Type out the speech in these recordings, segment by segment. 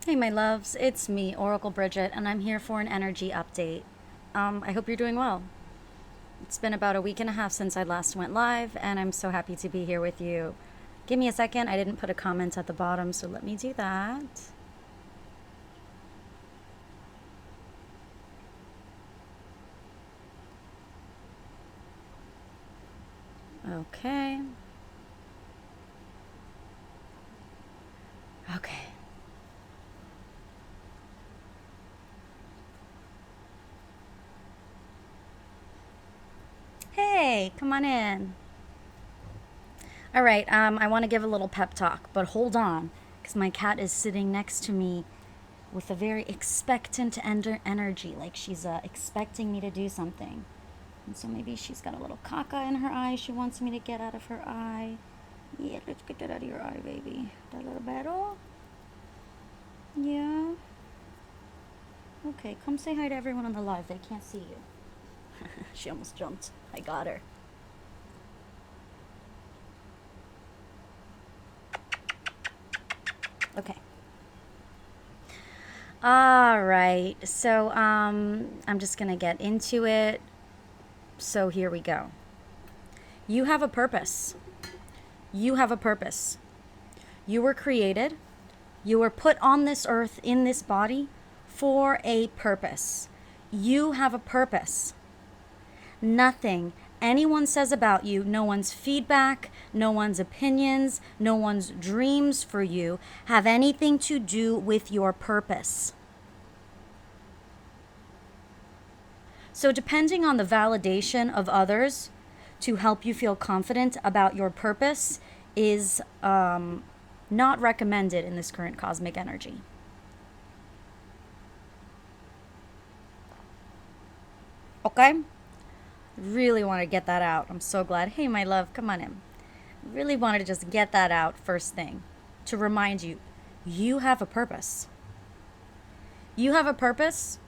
Hey, my loves, it's me, Oracle Brigette, and I'm here for an energy update. I hope you're doing well. It's been about a week and a half since I last went live, and I'm so happy to be here with you. Give me a second. I didn't put a comment at the bottom, so let me do that. Okay. Okay. Hey, come on in. All right, I want to give a little pep talk, but hold on, because my cat is sitting next to me with a very expectant energy, like she's expecting me to do something. And so maybe she's got a little caca in her eye. She wants me to get out of her eye. Yeah, let's get that out of your eye, baby. That little better? Yeah. Okay, come say hi to everyone on the live. They can't see you. She almost jumped. I got her. Okay. All right. So I'm just gonna get into it. So here we go. You have a purpose. You have a purpose. You were created. You were put on this earth in this body for a purpose. You have a purpose. Nothing anyone says about you, no one's feedback, no one's opinions, no one's dreams for you have anything to do with your purpose. So, depending on the validation of others to help you feel confident about your purpose is not recommended in this current cosmic energy. Okay? Really want to get that out. I'm so glad. Hey, my love, come on in. Really wanted to just get that out first thing to remind you you have a purpose. You have a purpose,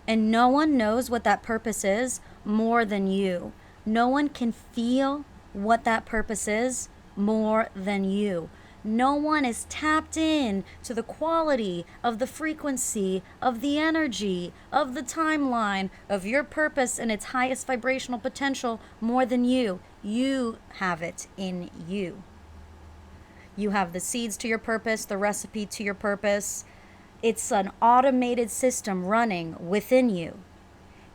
and no one knows what that purpose is more than you. No one can feel what that purpose is more than you. No one is tapped in to the quality of the frequency, of the energy, of the timeline, of your purpose and its highest vibrational potential more than you. You have it in you. You have the seeds to your purpose, the recipe to your purpose. It's an automated system running within you.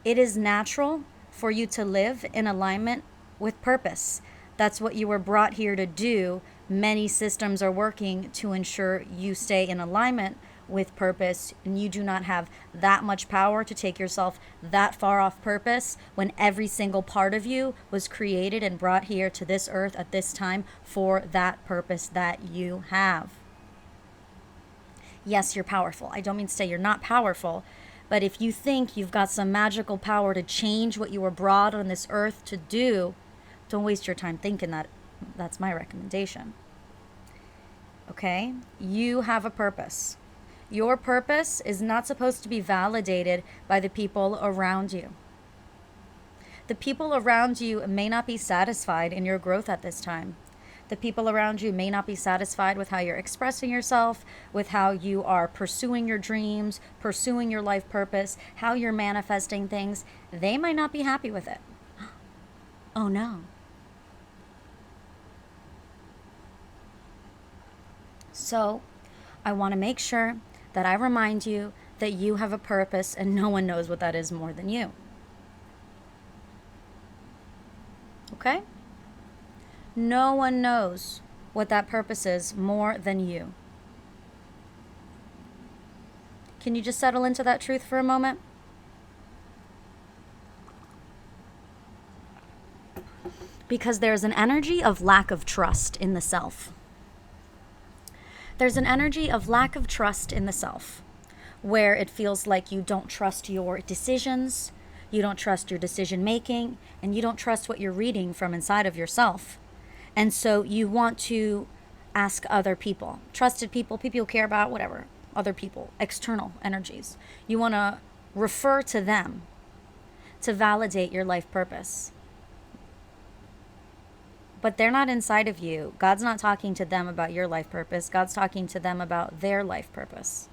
It is natural for you to live in alignment with purpose. That's what you were brought here to do. Many systems are working to ensure you stay in alignment with purpose, and you do not have that much power to take yourself that far off purpose when every single part of you was created and brought here to this earth at this time for that purpose that you have. Yes, you're powerful. I don't mean to say you're not powerful, but if you think you've got some magical power to change what you were brought on this earth to do, don't waste your time thinking that. That's my recommendation. Okay? You have a purpose. Your purpose is not supposed to be validated by the people around you. The people around you may not be satisfied in your growth at this time. The people around you may not be satisfied with how you're expressing yourself, with how you are pursuing your dreams, pursuing your life purpose, how you're manifesting things. They might not be happy with it. Oh no. So, I want to make sure that I remind you that you have a purpose and no one knows what that is more than you. Okay? No one knows what that purpose is more than you. Can you just settle into that truth for a moment? Because there's an energy of lack of trust in the self. There's an energy of lack of trust in the self, where it feels like you don't trust your decisions, you don't trust your decision making, and you don't trust what you're reading from inside of yourself. And so you want to ask other people, trusted people, people you care about, whatever, other people, external energies. You want to refer to them to validate your life purpose. But they're not inside of you. God's not talking to them about your life purpose. God's talking to them about their life purpose.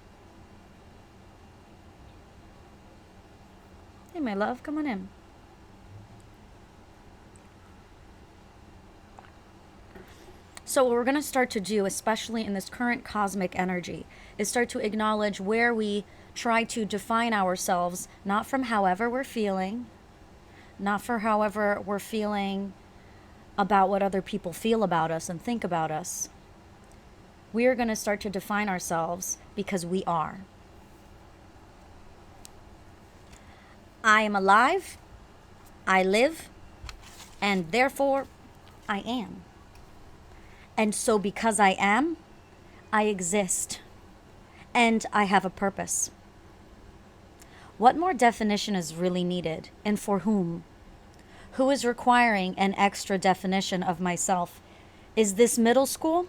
Hey, my love, come on in. So what we're going to start to do, especially in this current cosmic energy, is start to acknowledge where we try to define ourselves, not from however we're feeling, not for however we're feeling about what other people feel about us and think about us. We are going to start to define ourselves because we are. I am alive, I live, and therefore I am. And so because I am, I exist, and I have a purpose. What more definition is really needed, and for whom? Who is requiring an extra definition of myself? Is this middle school?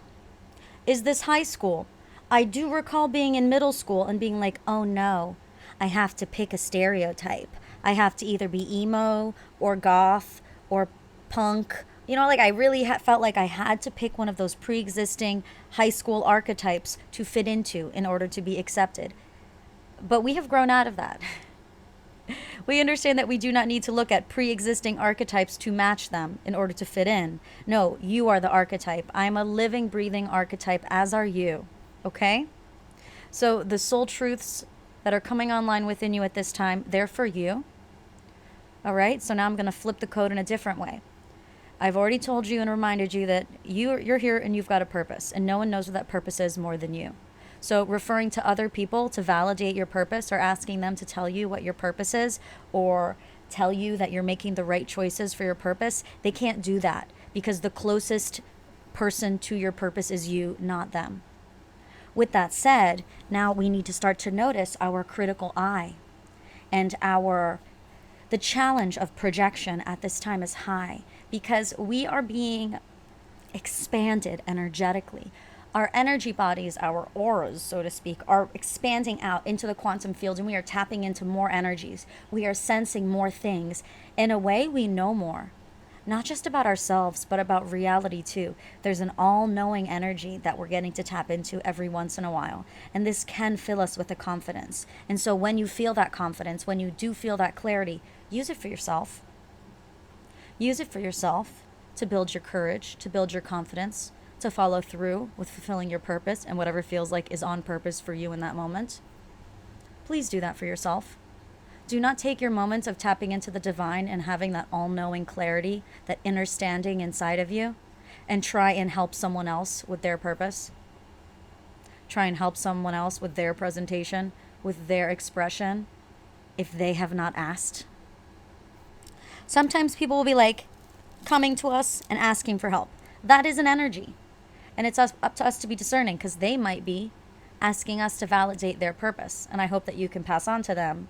Is this high school? I do recall being in middle school and being like, oh no, I have to pick a stereotype. I have to either be emo or goth or punk. You know, like I really felt like I had to pick one of those pre-existing high school archetypes to fit into in order to be accepted. But we have grown out of that. We understand that we do not need to look at pre-existing archetypes to match them in order to fit in. No, you are the archetype. I'm a living, breathing archetype, as are you. Okay? So the soul truths that are coming online within you at this time, they're for you. All right? So now I'm going to flip the code in a different way. I've already told you and reminded you that you're here and you've got a purpose, and no one knows what that purpose is more than you. So referring to other people to validate your purpose or asking them to tell you what your purpose is or tell you that you're making the right choices for your purpose, they can't do that because the closest person to your purpose is you, not them. With that said, now we need to start to notice our critical eye, and the challenge of projection at this time is high because we are being expanded energetically. Our energy bodies, our auras, so to speak, are expanding out into the quantum field, and we are tapping into more energies. We are sensing more things. In a way, we know more, not just about ourselves, but about reality too. There's an all-knowing energy that we're getting to tap into every once in a while, and this can fill us with a confidence. And so when you feel that confidence, when you do feel that clarity, use it for yourself. Use it for yourself to build your courage, to build your confidence, to follow through with fulfilling your purpose and whatever feels like is on purpose for you in that moment. Please do that for yourself. Do not take your moments of tapping into the divine and having that all-knowing clarity, that understanding inside of you, and try and help someone else with their purpose. Try and help someone else with their presentation, with their expression, if they have not asked. Sometimes people will be like coming to us and asking for help. That is an energy. And it's up to us to be discerning because they might be asking us to validate their purpose. And I hope that you can pass on to them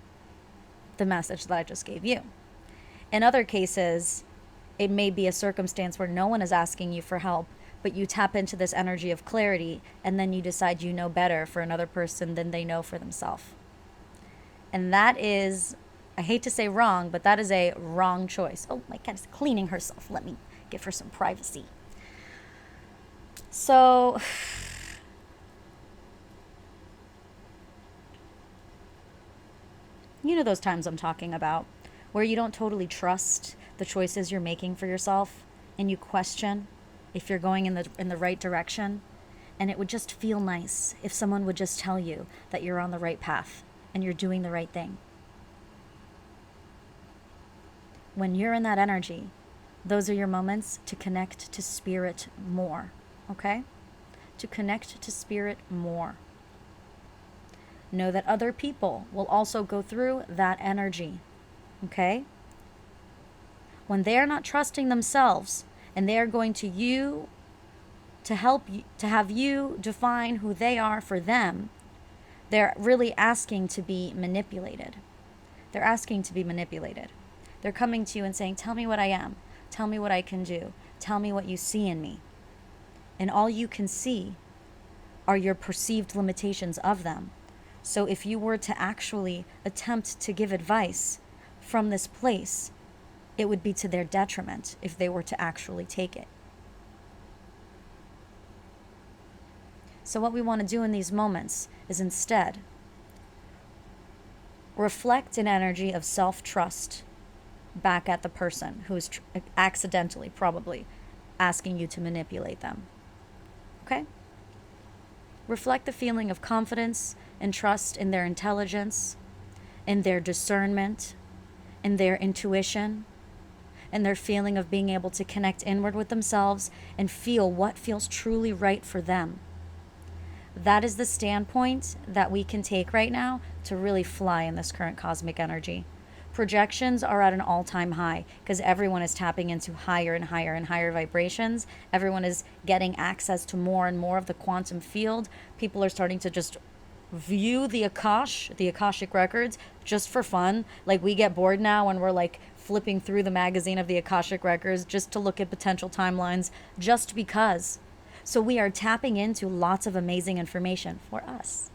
the message that I just gave you. In other cases, it may be a circumstance where no one is asking you for help, but you tap into this energy of clarity and then you decide you know better for another person than they know for themselves. And that is, I hate to say wrong, but that is a wrong choice. Oh, my cat is cleaning herself. Let me give her some privacy. So, you know those times I'm talking about where you don't totally trust the choices you're making for yourself and you question if you're going in the right direction, and it would just feel nice if someone would just tell you that you're on the right path and you're doing the right thing. When you're in that energy, those are your moments to connect to spirit more. Okay? To connect to spirit more. Know that other people will also go through that energy. Okay? When they're not trusting themselves and they're going to you to help you, to have you define who they are for them, they're really asking to be manipulated. They're asking to be manipulated. They're coming to you and saying, tell me what I am. Tell me what I can do. Tell me what you see in me. And all you can see are your perceived limitations of them. So if you were to actually attempt to give advice from this place, it would be to their detriment if they were to actually take it. So what we want to do in these moments is instead reflect an energy of self-trust back at the person who is accidentally, probably, asking you to manipulate them. Okay? Reflect the feeling of confidence and trust in their intelligence, in their discernment, in their intuition, and their feeling of being able to connect inward with themselves and feel what feels truly right for them. That is the standpoint that we can take right now to really fly in this current cosmic energy. Projections are at an all-time high because everyone is tapping into higher and higher and higher vibrations. Everyone is getting access to more and more of the quantum field. People are starting to just view the Akashic records just for fun. Like, we get bored now and we're like flipping through the magazine of the Akashic records just to look at potential timelines, just because. So we are tapping into lots of amazing information for us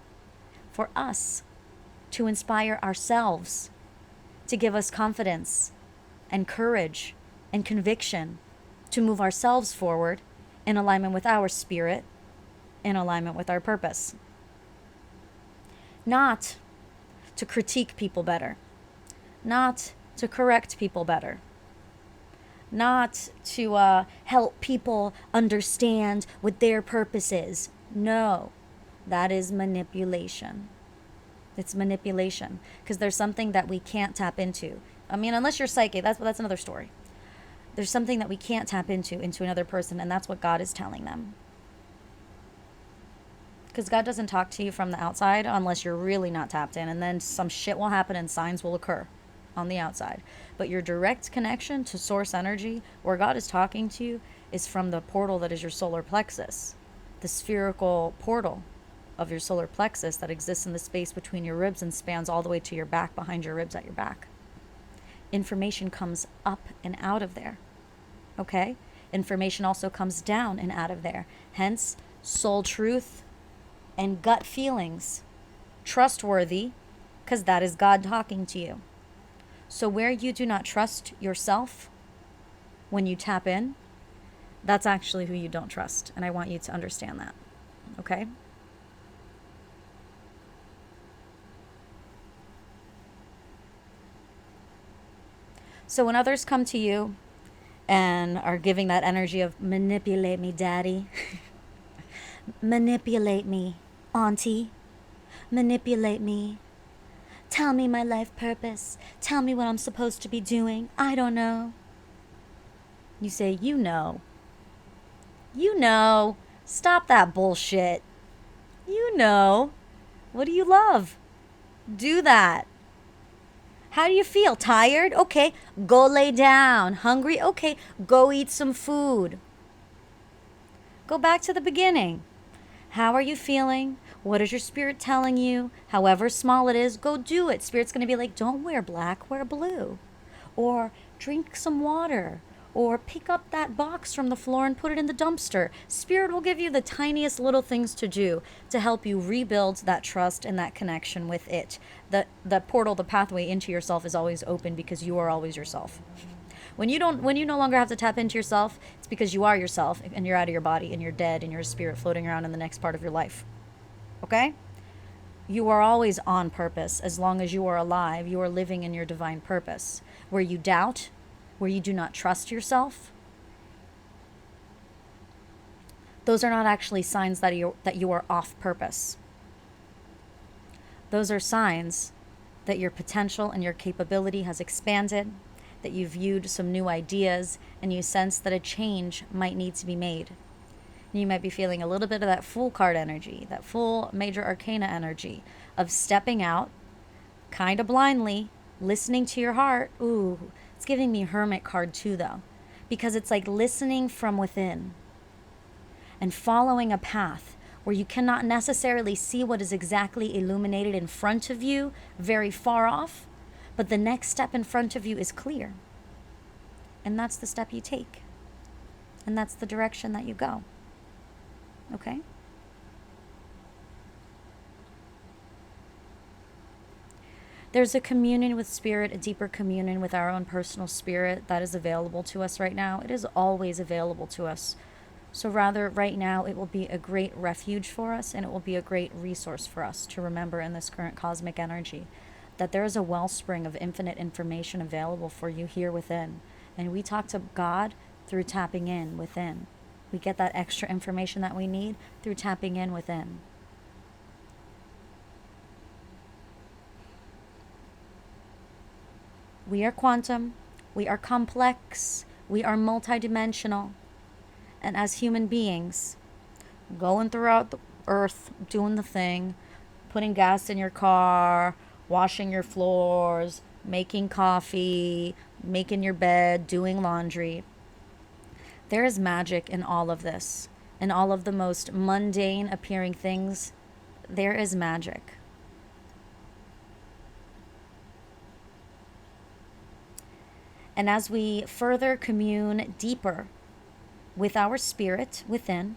to inspire ourselves, to give us confidence and courage and conviction to move ourselves forward in alignment with our spirit, in alignment with our purpose. Not to critique people better, not to correct people better, not to help people understand what their purpose is. No, that is manipulation. It's manipulation because there's something that we can't tap into. I mean, unless you're psychic, that's another story. There's something that we can't tap into another person, and that's what God is telling them. Because God doesn't talk to you from the outside unless you're really not tapped in, and then some shit will happen and signs will occur on the outside. But your direct connection to source energy, where God is talking to you, is from the portal that is your solar plexus, the spherical portal of your solar plexus that exists in the space between your ribs and spans all the way to your back, behind your ribs at your back. Information comes up and out of there. Okay? Information also comes down and out of there. Hence, soul truth and gut feelings. Trustworthy, because that is God talking to you. So where you do not trust yourself when you tap in, that's actually who you don't trust. And I want you to understand that. Okay? So when others come to you and are giving that energy of manipulate me, daddy, manipulate me, auntie, manipulate me, tell me my life purpose, tell me what I'm supposed to be doing, I don't know. You say, you know, stop that bullshit. You know, what do you love? Do that. How do you feel? Tired? Okay, go lay down. Hungry? Okay, go eat some food. Go back to the beginning. How are you feeling? What is your spirit telling you? However small it is, go do it. Spirit's going to be like, don't wear black, wear blue. Or drink some water. Or pick up that box from the floor and put it in the dumpster. Spirit will give you the tiniest little things to do to help you rebuild that trust and that connection with it. The portal, the pathway into yourself is always open because you are always yourself. When you no longer have to tap into yourself, it's because you are yourself and you're out of your body and you're dead and you're a spirit floating around in the next part of your life. Okay? You are always on purpose. As long as you are alive, you are living in your divine purpose. Where you doubt, where you do not trust yourself, those are not actually signs that you are off purpose. Those are signs that your potential and your capability has expanded, that you viewed some new ideas, and you sense that a change might need to be made. You might be feeling a little bit of that Fool card energy, that Fool major arcana energy of stepping out kind of blindly, listening to your heart. Ooh, it's giving me Hermit card too, though, because it's like listening from within and following a path where you cannot necessarily see what is exactly illuminated in front of you very far off, but the next step in front of you is clear. And that's the step you take. And that's the direction that you go. Okay? There's a communion with spirit, a deeper communion with our own personal spirit that is available to us right now. It is always available to us So rather, right now, it will be a great refuge for us, and it will be a great resource for us to remember in this current cosmic energy that there is a wellspring of infinite information available for you here within. And we talk to God through tapping in within. We get that extra information that we need through tapping in within. We are quantum, we are complex, we are multidimensional. And as human beings, going throughout the earth, doing the thing, putting gas in your car, washing your floors, making coffee, making your bed, doing laundry. There is magic in all of this. In all of the most mundane appearing things, there is magic. And as we further commune deeper with our spirit within,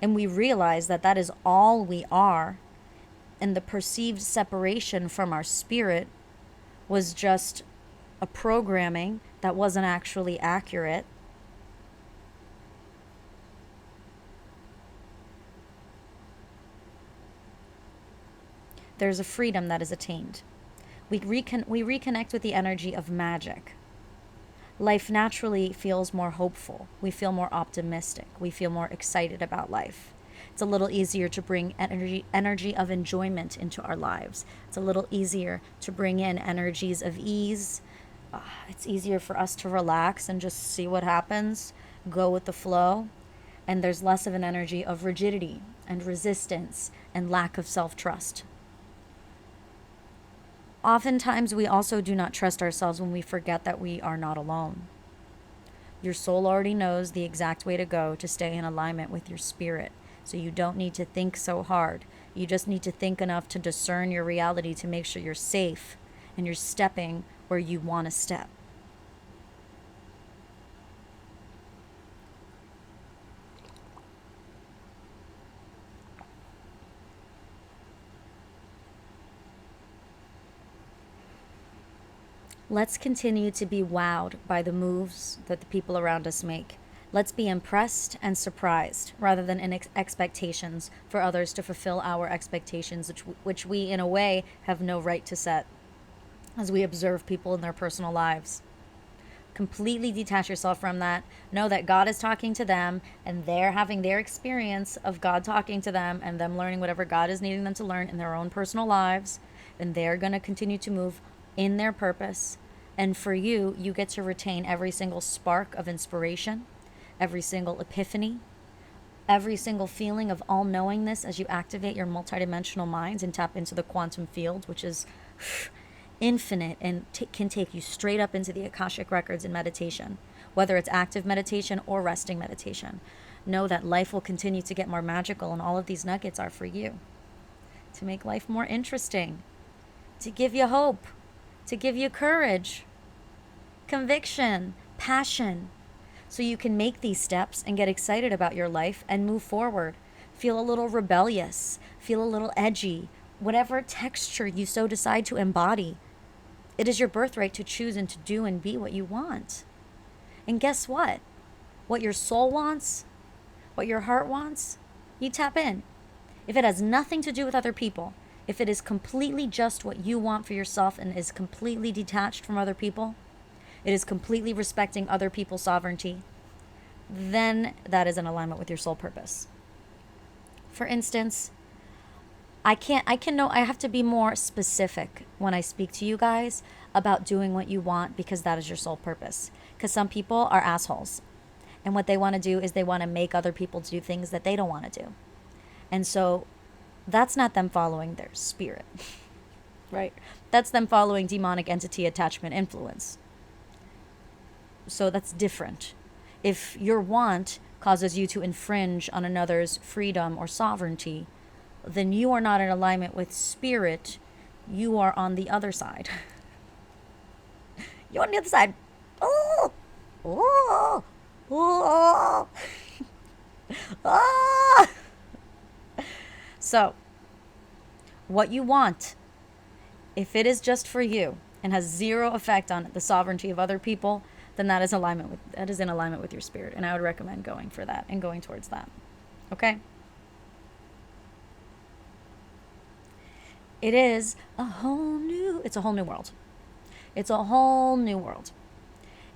and we realize that that is all we are, and the perceived separation from our spirit was just a programming that wasn't actually accurate, there's a freedom that is attained. We reconnect with the energy of magic. Life naturally feels more hopeful. We feel more optimistic. We feel more excited about life. It's a little easier to bring energy of enjoyment into our lives. It's a little easier to bring in energies of ease. It's easier for us to relax and just see what happens, go with the flow. And there's less of an energy of rigidity and resistance and lack of self-trust. Oftentimes, we also do not trust ourselves when we forget that we are not alone. Your soul already knows the exact way to go to stay in alignment with your spirit. So you don't need to think so hard. You just need to think enough to discern your reality to make sure you're safe and you're stepping where you want to step. Let's continue to be wowed by the moves that the people around us make. Let's be impressed and surprised rather than in expectations for others to fulfill our expectations, which we, in a way, have no right to set as we observe people in their personal lives. Completely detach yourself from that. Know that God is talking to them and they're having their experience of God talking to them and them learning whatever God is needing them to learn in their own personal lives. And they're going to continue to move in their purpose. And for you, you get to retain every single spark of inspiration, every single epiphany, every single feeling of all-knowingness as you activate your multidimensional minds and tap into the quantum field, which is infinite and can take you straight up into the Akashic records in meditation, whether it's active meditation or resting meditation. Know that life will continue to get more magical, and all of these nuggets are for you to make life more interesting, to give you hope, to give you courage, conviction, passion, so you can make these steps and get excited about your life and move forward. Feel a little rebellious, feel a little edgy, whatever texture you so decide to embody. It is your birthright to choose and to do and be what you want. And guess what? What your soul wants, what your heart wants, you tap in. If it has nothing to do with other people, if it is completely just what you want for yourself and is completely detached from other people, it is completely respecting other people's sovereignty, then that is in alignment with your soul purpose. For instance, I have to be more specific when I speak to you guys about doing what you want, because that is your soul purpose. Because some people are assholes. And what they want to do is they want to make other people do things that they don't want to do. And so that's not them following their spirit, right? That's them following demonic entity attachment influence. So that's different. If your want causes you to infringe on another's freedom or sovereignty, then you are not in alignment with spirit. You are on the other side. You're on the other side. Oh, oh, oh, oh. So, what you want, if it is just for you and has zero effect on the sovereignty of other people, then that is in alignment with your spirit. And I would recommend going for that and going towards that. Okay? It's a whole new world. It's a whole new world.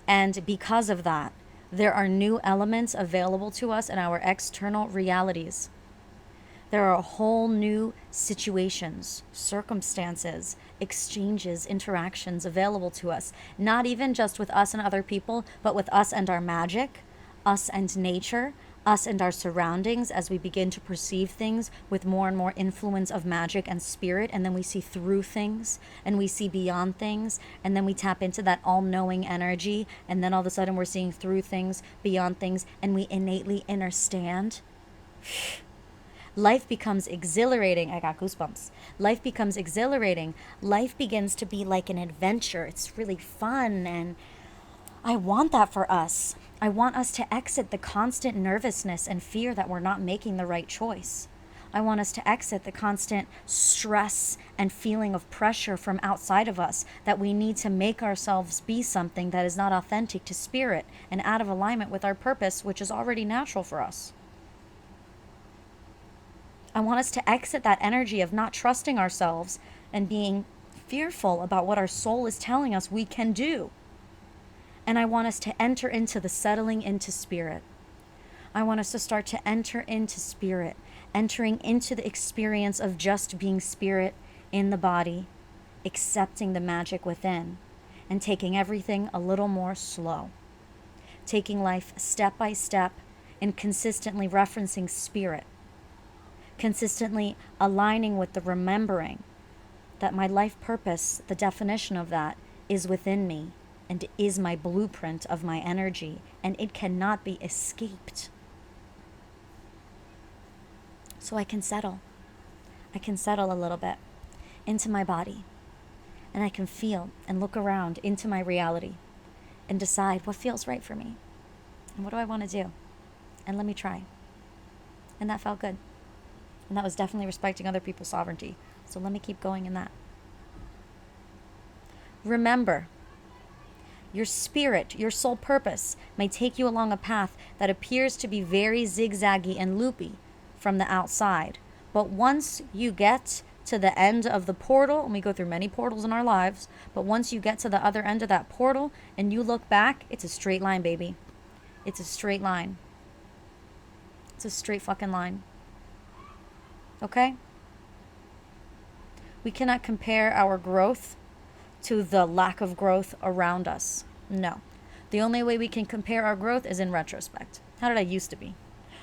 And because of that, there are new elements available to us in our external realities. There are whole new situations, circumstances, exchanges, interactions available to us. Not even just with us and other people, but with us and our magic, us and nature, us and our surroundings, as we begin to perceive things with more and more influence of magic and spirit. And then we see through things, and we see beyond things, and then we tap into that all-knowing energy. And then all of a sudden we're seeing through things, beyond things, and we innately understand. Life becomes exhilarating. I got goosebumps. Life becomes exhilarating. Life begins to be like an adventure. It's really fun, and I want that for us. I want us to exit the constant nervousness and fear that we're not making the right choice. I want us to exit the constant stress and feeling of pressure from outside of us, that we need to make ourselves be something that is not authentic to spirit and out of alignment with our purpose, which is already natural for us. I want us to exit that energy of not trusting ourselves and being fearful about what our soul is telling us we can do. And I want us to enter into the settling into spirit. I want us to start to enter into spirit, entering into the experience of just being spirit in the body, accepting the magic within, and taking everything a little more slow. Taking life step by step and consistently referencing spirit. Consistently aligning with the remembering that my life purpose, the definition of that, is within me and is my blueprint of my energy, and it cannot be escaped. So I can settle. I can settle a little bit into my body, and I can feel and look around into my reality and decide what feels right for me and what do I want to do, and let me try. And that felt good. And that was definitely respecting other people's sovereignty. So let me keep going in that. Remember, your spirit, your soul purpose may take you along a path that appears to be very zigzaggy and loopy from the outside. But once you get to the end of the portal, and we go through many portals in our lives, but once you get to the other end of that portal and you look back, it's a straight line, baby. It's a straight line. It's a straight fucking line. Okay? We cannot compare our growth to the lack of growth around us. No. The only way we can compare our growth is in retrospect. How did I used to be?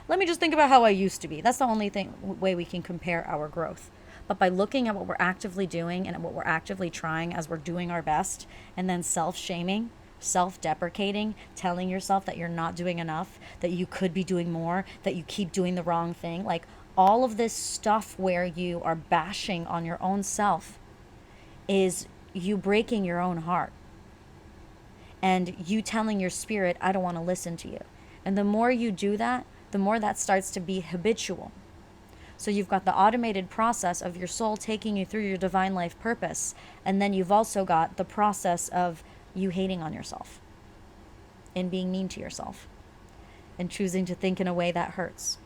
Let me just think about how I used to be. That's the only way we can compare our growth. But by looking at what we're actively doing and what we're actively trying as we're doing our best, and then self-shaming, self-deprecating, telling yourself that you're not doing enough, that you could be doing more, that you keep doing the wrong thing, like all of this stuff where you are bashing on your own self is you breaking your own heart. And you telling your spirit, I don't want to listen to you. And the more you do that, the more that starts to be habitual. So you've got the automated process of your soul taking you through your divine life purpose. And then you've also got the process of you hating on yourself and being mean to yourself and choosing to think in a way that hurts.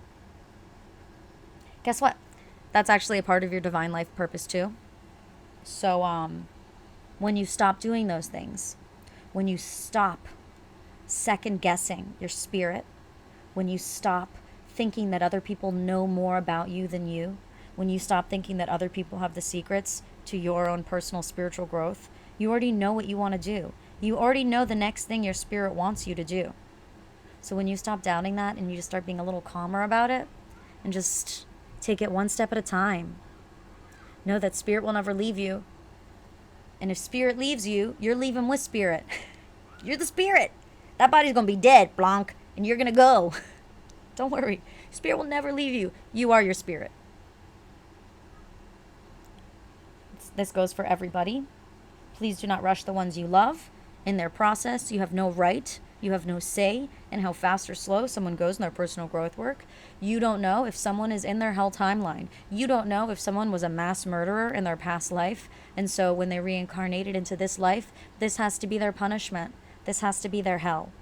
Guess what? That's actually a part of your divine life purpose too. So when you stop doing those things, when you stop second guessing your spirit, when you stop thinking that other people know more about you than you, when you stop thinking that other people have the secrets to your own personal spiritual growth, you already know what you want to do. You already know the next thing your spirit wants you to do. So when you stop doubting that and you just start being a little calmer about it and just take it one step at a time, know that spirit will never leave you. And if spirit leaves you, you're leaving with spirit. You're the spirit. That body's going to be dead, Blanc, and you're going to go. Don't worry. Spirit will never leave you. You are your spirit. This goes for everybody. Please do not rush the ones you love. In their process, you have no right, you have no say in how fast or slow someone goes in their personal growth work. You don't know if someone is in their hell timeline. You don't know if someone was a mass murderer in their past life. And so when they reincarnated into this life, this has to be their punishment. This has to be their hell.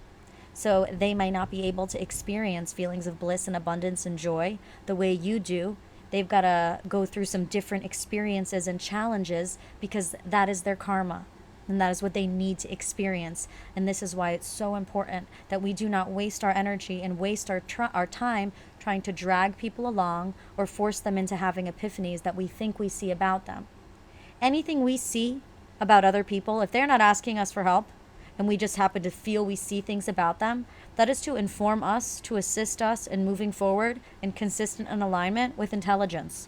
So they might not be able to experience feelings of bliss and abundance and joy the way you do. They've got to go through some different experiences and challenges because that is their karma. And that is what they need to experience. And this is why it's so important that we do not waste our energy and waste our time trying to drag people along or force them into having epiphanies that we think we see about them. Anything we see about other people, if they're not asking us for help, and we just happen to feel we see things about them, that is to inform us, to assist us in moving forward in consistent and alignment with intelligence.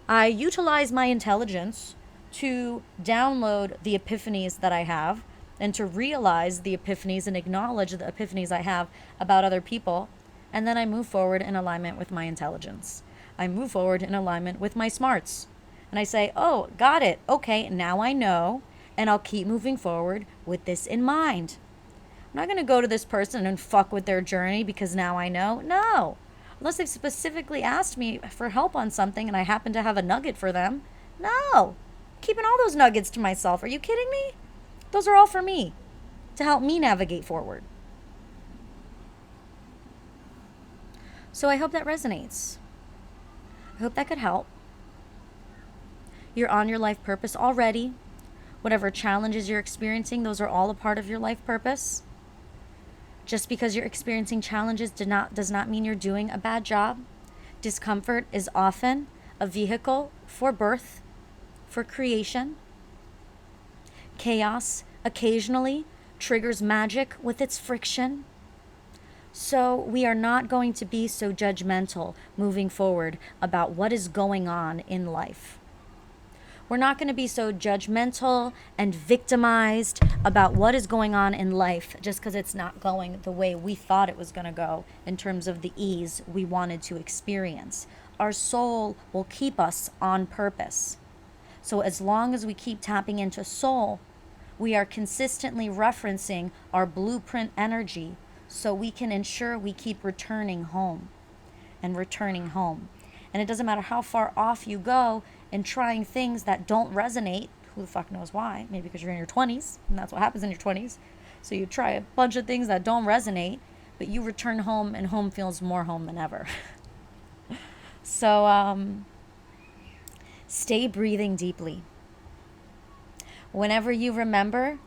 I utilize my intelligence to download the epiphanies that I have and to realize the epiphanies and acknowledge the epiphanies I have about other people. And then I move forward in alignment with my intelligence. I move forward in alignment with my smarts. And I say, oh, got it. Okay, now I know. And I'll keep moving forward with this in mind. I'm not going to go to this person and fuck with their journey because now I know. No. Unless they've specifically asked me for help on something and I happen to have a nugget for them. No. Keeping all those nuggets to myself. Are you kidding me? Those are all for me to help me navigate forward. So I hope that resonates. I hope that could help. You're on your life purpose already. Whatever challenges you're experiencing, those are all a part of your life purpose. Just because you're experiencing challenges does not mean you're doing a bad job. Discomfort is often a vehicle for birth, for creation. Chaos occasionally triggers magic with its friction. So we are not going to be so judgmental moving forward about what is going on in life. We're not going to be so judgmental and victimized about what is going on in life just because it's not going the way we thought it was going to go in terms of the ease we wanted to experience. Our soul will keep us on purpose. So as long as we keep tapping into soul, we are consistently referencing our blueprint energy so we can ensure we keep returning home and returning home. And it doesn't matter how far off you go and trying things that don't resonate. Who the fuck knows why? Maybe because you're in your 20s, and that's what happens in your 20s. So you try a bunch of things that don't resonate, but you return home, and home feels more home than ever. So stay breathing deeply. Whenever you remember,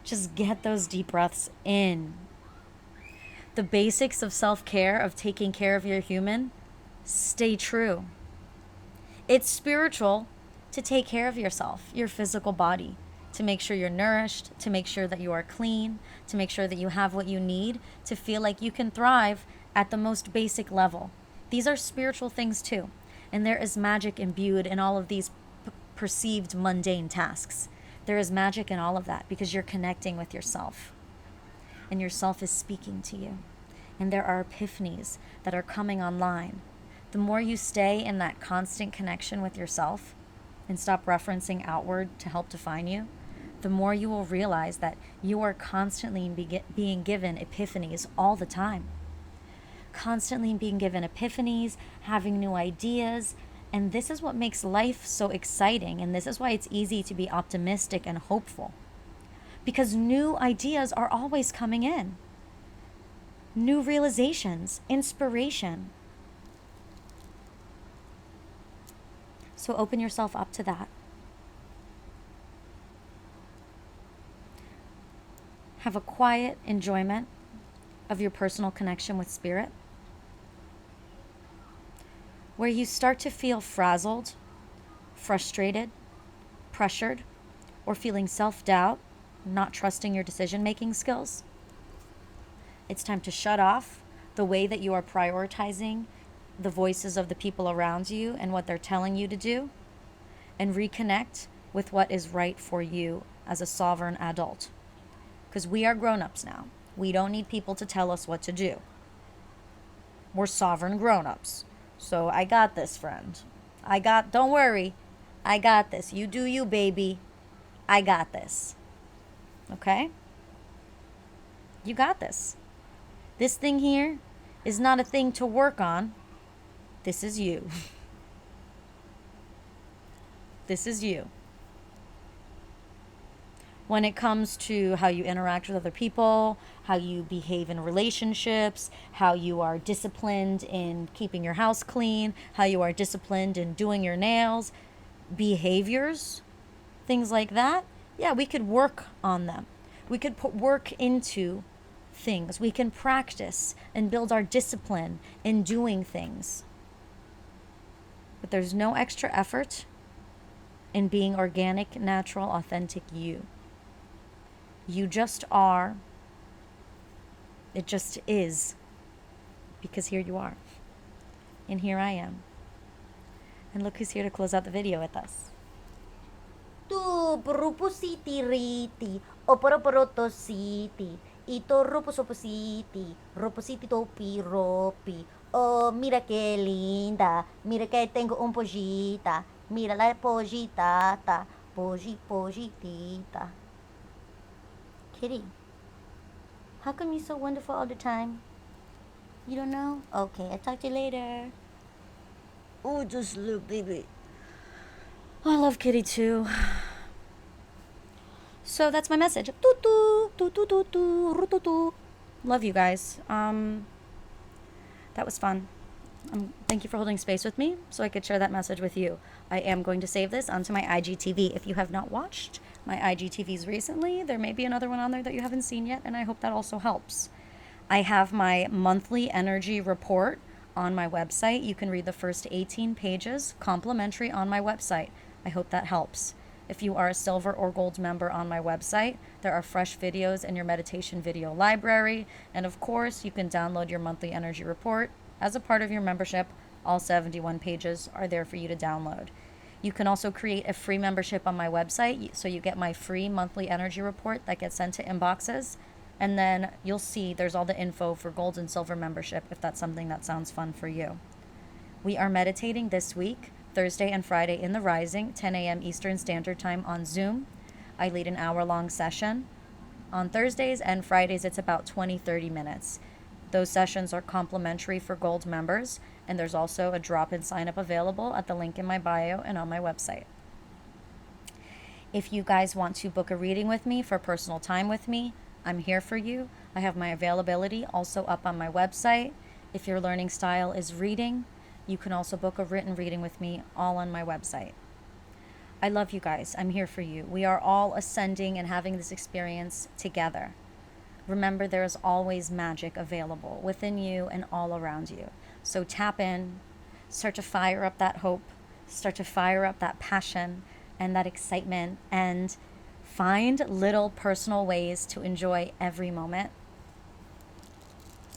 just get those deep breaths in. The basics of self-care, of taking care of your human, stay true. It's spiritual to take care of yourself, your physical body, to make sure you're nourished, to make sure that you are clean, to make sure that you have what you need to feel like you can thrive at the most basic level. These are spiritual things too. And there is magic imbued in all of these perceived mundane tasks. There is magic in all of that because you're connecting with yourself. And yourself is speaking to you. And there are epiphanies that are coming online. The more you stay in that constant connection with yourself and stop referencing outward to help define you, the more you will realize that you are constantly being given epiphanies all the time. Constantly being given epiphanies, having new ideas, and this is what makes life so exciting, and this is why it's easy to be optimistic and hopeful. Because new ideas are always coming in. New realizations, inspiration. So open yourself up to that. Have a quiet enjoyment of your personal connection with spirit, where you start to feel frazzled, frustrated, pressured, or feeling self-doubt, not trusting your decision-making skills. It's time to shut off the way that you are prioritizing the voices of the people around you and what they're telling you to do, and reconnect with what is right for you as a sovereign adult. Because we are grown-ups now. We don't need people to tell us what to do. We're sovereign grown-ups. So I got this, friend. Don't worry. I got this. You do you, baby. I got this. Okay? You got this. This thing here is not a thing to work on. This is you. This is you. when it comes to how you interact with other people, how you behave in relationships, how you are disciplined in keeping your house clean, how you are disciplined in doing your nails, behaviors, things like that. Yeah, we could work on them. We could put work into things. We can practice and build our discipline in doing things. But there's no extra effort in being organic, natural, authentic you. You just are. It just is. Because here you are. And here I am. And look who's here to close out the video with us. Tu brupusiti riti, oporoto city, ito rupusopositi, rupositi topi ropi. Oh, mira que linda, mira que tengo un pollita, mira la pollitata, pojitita. Kitty, how come you're so wonderful all the time? You don't know? Okay, I'll talk to you later. Oh, just little baby. I love Kitty too. So that's my message. Love you guys. That was fun. Thank you for holding space with me so I could share that message with you. I am going to save this onto my IGTV. If you have not watched my IGTVs recently, there may be another one on there that you haven't seen yet, and I hope that also helps. I have my monthly energy report on my website. You can read the first 18 pages complimentary on my website. I hope that helps. If you are a silver or gold member on my website, there are fresh videos in your meditation video library. And of course, you can download your monthly energy report as a part of your membership. All 71 pages are there for you to download. You can also create a free membership on my website, so you get my free monthly energy report that gets sent to inboxes. And then you'll see there's all the info for gold and silver membership if that's something that sounds fun for you. We are meditating this week, Thursday and Friday in the Rising, 10 a.m. Eastern Standard Time on Zoom. I lead an hour-long session. On Thursdays and Fridays, it's about 20-30 minutes. Those sessions are complimentary for gold members, and there's also a drop-in sign-up available at the link in my bio and on my website. If you guys want to book a reading with me for personal time with me, I'm here for you. I have my availability also up on my website. If your learning style is reading, you can also book a written reading with me, all on my website. I love you guys. I'm here for you. We are all ascending and having this experience together. Remember, there is always magic available within you and all around you. So tap in, start to fire up that hope, start to fire up that passion and that excitement, and find little personal ways to enjoy every moment.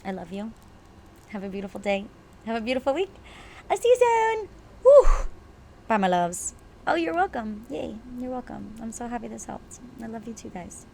I love you. Have a beautiful day. Have a beautiful week. I'll see you soon. Woo! Bye, my loves. Oh, you're welcome. Yay, you're welcome. I'm so happy this helped. I love you too, guys.